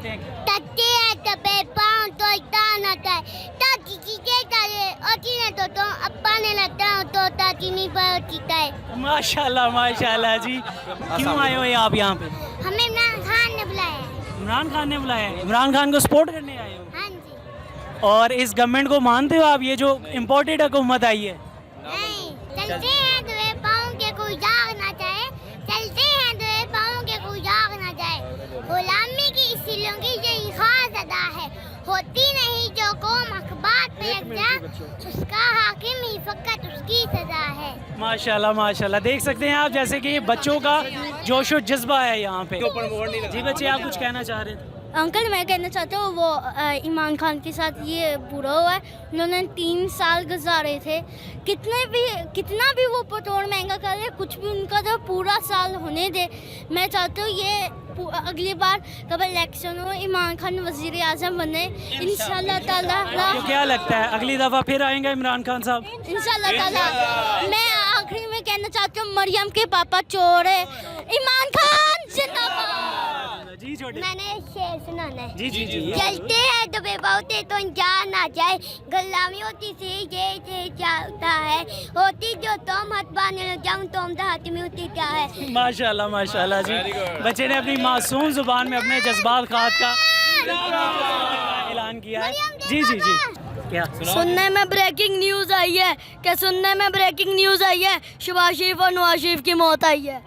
कहते हैं? Tati ada bepang to itana tai. Tati kike tare. Oti ne to appa ne lata to tati ni paroti tai. माशाल्लाह माशाल्लाह जी। क्यों आए हो आप यहाँ पे? हमें इमरान खान ने बुलाया है। इमरान खान ने बुलाया है। इमरान खान को सपोर्ट करने आए हो? हाँ जी। और इस गवर्नमेंट को मानते हो आप, ये जो इम्पोर्टेड हुकूमत आई है? नहीं, चलते हैं तो पाँव के कोई जाग ना जाए। चलते हैं तो पाँव के कोई जाग ना जाए। गुलामी की इसीलों की यही खास अदा है। होती नहीं जो कौम अखबार पे यकजा, उसका हाकिम ही फकत उसकी सजा है। माशाल्लाह माशाल्लाह। देख सकते हैं आप जैसे कि बच्चों का जोश और जज्बा है यहाँ पे। जी बच्चे, आप कुछ कहना चाह रहे थे? अंकल मैं कहना चाहता हूँ वो इमरान खान के साथ ये बुरा हुआ है। उन्होंने 3 साल गुजारे थे। कितना भी वो पेट्रोल महंगा कर रहे, कुछ भी उनका तो पूरा साल होने दे। मैं चाहता हूँ ये अगली बार कब इलेक्शन हो इमरान खान वजीर आज़म बने इंशाल्लाह ताला। आपको क्या लगता है अगली दफ़ा फिर आएंगे इमरान खान साहब? इंशाल्लाह ताला। मैं आखिरी में कहना चाहती हूँ मरियम के पापा चोर है। इमरान खान जिंदाबाद। जी छोटे। मैंने शेर सुनाना है। जी जी जी। चलते हैं तो बेबाउते तो जान ना जाए। गुलामी होती से ये होता है। होती जो तुम हाथ बांधने लग जाऊं तो हम हाथ में होती क्या है। माशाल्लाह माशाल्लाह जी। बच्चे ने अपनी मासूम जुबान में अपने जज्बात खात का ऐलान किया है। जी जी जी। क्या सुनने में ब्रेकिंग न्यूज़ आई है कि शहबाज शरीफ और नवाज शरीफ की मौत आई है।